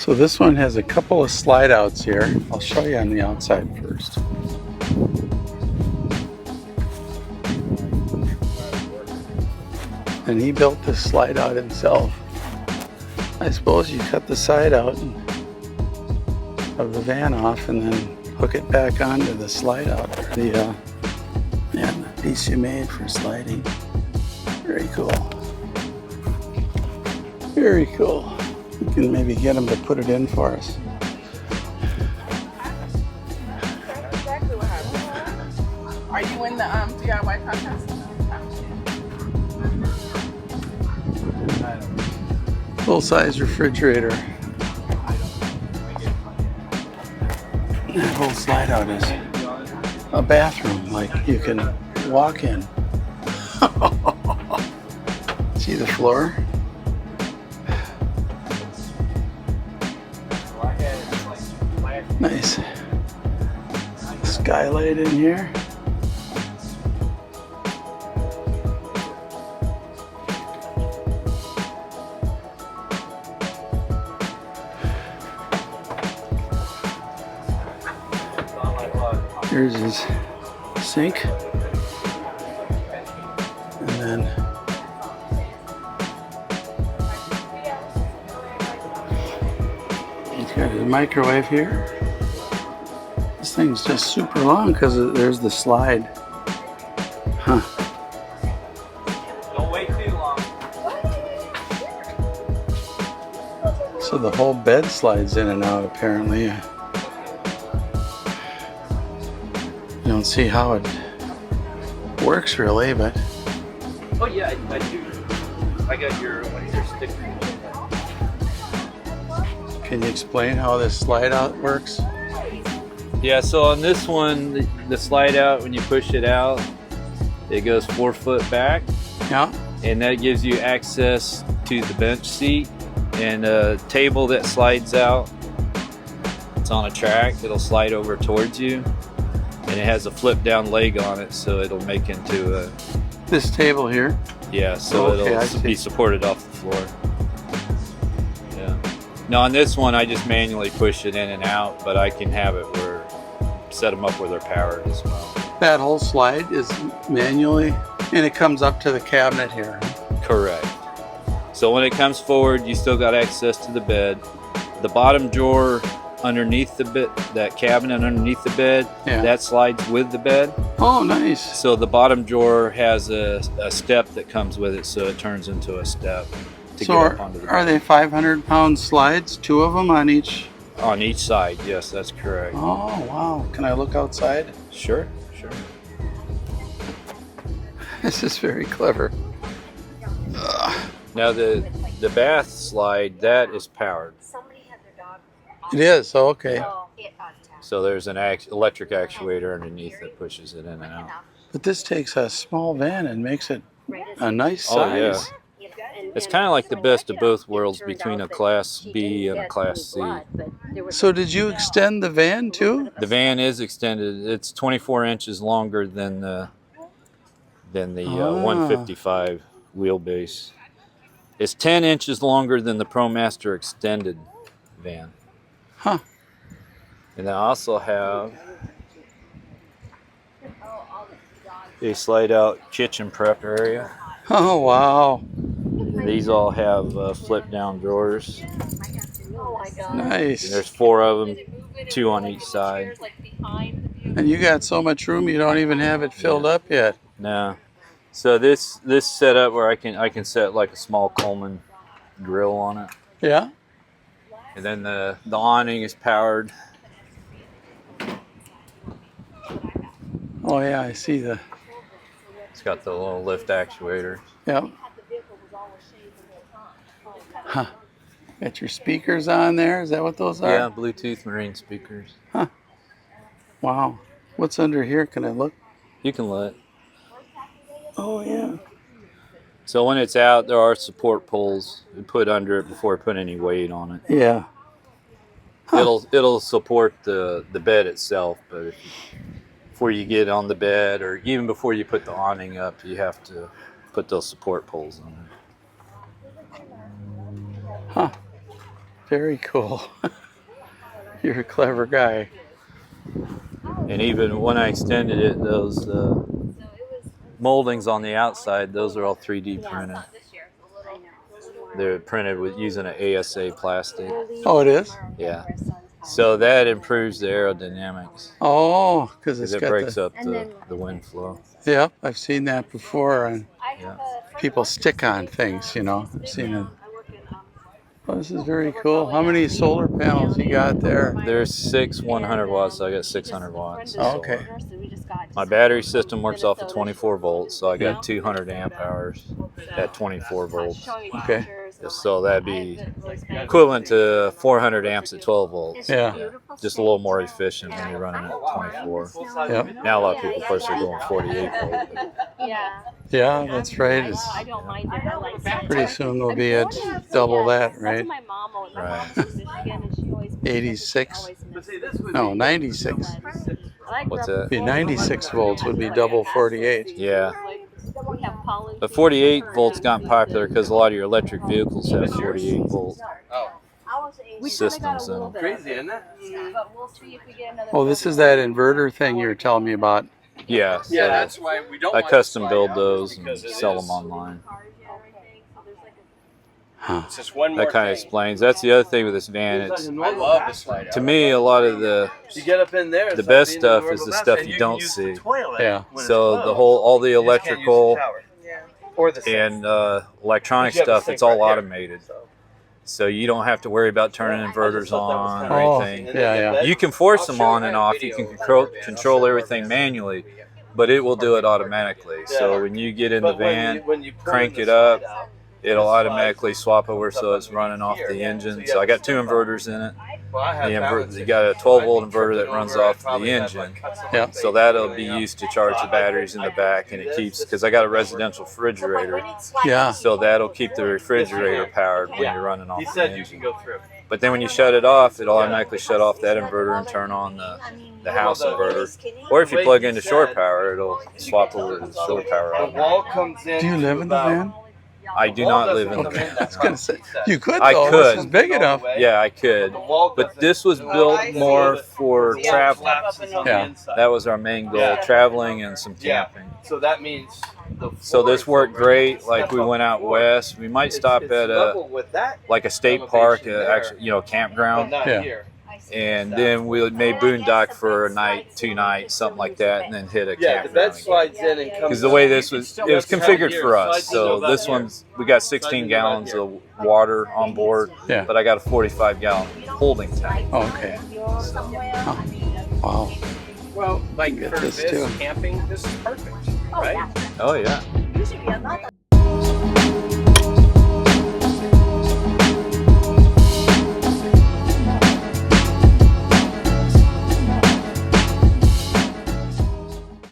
So this one has a couple of slide outs here. I'll show you on the outside first. And he built this slide out himself. I suppose you cut the side out of the van off and then hook it back onto the slide out, or the piece you made for sliding. Very cool. Very cool. We can maybe get him to put it in for us. That's exactly what happened. Are you in the DIY contest? Full-size refrigerator. That whole slide out is a bathroom, like you can walk in. See the floor? Nice skylight in here. Here's his sink, and then he's got his microwave here. This thing's just super long because there's the slide. Huh. Don't wait too long. So the whole bed slides in and out apparently. I don't see how it works really, but Oh yeah, I do. I got your one of your stickers. can you explain how this slide out works? Yeah, so on this one, the slide out, when you push it out, it goes 4 foot back, Yeah. and that gives you access to the bench seat and a table that slides out. It's on a track. It'll slide over towards you, and it has a flip down leg on it, so it'll make into a This table here. so Okay, I see. it'll be supported off the floor. Yeah. Now on this one, I just manually push it in and out, but I can have it where set them up where they're powered as well. That whole slide is manually, and it comes up to the cabinet here. Correct. So when it comes forward, you still got access to the bed. The bottom drawer underneath the bed, that cabinet underneath the bed, Yeah. that slides with the bed. Oh, nice. So the bottom drawer has a step that comes with it, so it turns into a step to So get up onto the are bed. they 500-pound slides? 2 of them on each? On each side, yes, that's correct. Oh, wow. Can I look outside? Sure. This is very clever. Now the bath slide, that is powered. Somebody had their dog. It is. Oh, okay. So it untapped. So there's an electric actuator underneath that pushes it in and out. But this takes a small van and makes it a nice size. Oh, yeah. It's kind of like the best of both worlds between a Class B and a Class C. So did you extend the van too? The van is extended. It's 24 inches longer than the 155 wheelbase. It's 10 inches longer than the ProMaster extended van. Huh. And I also have a slide out kitchen prep area. Oh, wow. These all have flip down drawers. Oh my God. Nice. And there's 4 of them, 2 on each side. And you got so much room you don't even have it filled up yet. No. So this setup where I can set like a small Coleman grill on it. Yeah? And then the awning is powered. Oh, yeah, I see the... It's got the little lift actuator. Yeah. Huh. Got your speakers on there? Is that what those are? Yeah, Bluetooth marine speakers. Huh. Wow. What's under here? Can I look? You can let. Oh, yeah. So when it's out, there are support poles you put under it before I put any weight on it. Yeah. Huh. It'll support the bed itself, but before you get on the bed or even before you put the awning up, you have to put those support poles on it. Huh. Very cool. You're a clever guy. And even when I extended it, those moldings on the outside, those are all 3D printed. They're printed with using an ASA plastic. Oh, it is? Yeah. So that improves the aerodynamics. Oh, because it's It got breaks the... up the wind flow. Yep, I've seen that before. And Yeah. people stick on things, you know. I've seen it. Oh, this is very cool. How many solar panels you got there? There's 6 100 watts, so I got 600 watts. of Oh, okay. solar. My battery system works off of 24 volts, so I got 200 amp hours at 24 volts. Okay. So that'd be equivalent to 400 amps at 12 volts. Yeah. Just a little more efficient when you're running at 24. Yep. Now a lot of people, of course, are going 48 volt. Yeah. Yeah, that's right. It's I don't mind it. I like it. pretty soon they'll be at double that, right? My mom always, my Right. mom's from Michigan, and she always 86? No, 96. What's that? Be 96 volts would be double 48. Yeah. But 48 volts got popular because a lot of your electric vehicles have 48 volt systems in them. Crazy, isn't it? Oh, this is that inverter thing you were telling me about. Yeah. So Yeah, that's why we don't. I want custom to build slide out those and because it sell is- them online. Huh. It's just one more That kind of thing. explains. That's the other thing with this van. It's I love the slide out. to me a lot of the You get up in there. the best stuff is the stuff you don't see. Yeah. So the whole all the electrical or the and electronic You have the stuff, sink it's all right here. automated. So you don't have to worry about turning inverters on Oh, or anything. yeah. You can force them on and off. You can control everything manually, but it will do it automatically. So when you get in the van, crank it up, it'll automatically swap over so it's running off the engine. So I got 2 inverters in it. You got a 12 volt inverter that runs off the engine. Yeah. So that'll be used to charge the batteries in the back, and it keeps, because I got a residential refrigerator, Yeah. so that'll keep the refrigerator powered when you're running off He the said you engine. can go through. But then when you shut it off, it'll automatically shut off that inverter and turn on the house inverter. Or if you plug into shore power, it'll swap over to the shore power. The wall comes in. Do you live in the van? I do not live in the Okay. van. I was going to say, you could I though. could. This is big enough. Yeah, I could. But this was built more for travel. Yeah. That was our main goal, traveling and some camping. So that means. So this worked great. Like we went out west. We might stop at a state park, actually, campground, Yeah. and then we may boondock for a night, 2 nights, something like that, and then hit a Yeah, the bed campground. slides in and comes. Because the way this was, it was configured for us. So this one's, we got 16 gallons of water on board, Yeah. but I got a 45-gallon holding tank. Oh, okay. Wow. Well, like Get for this this too. camping, this is perfect, right? Oh yeah.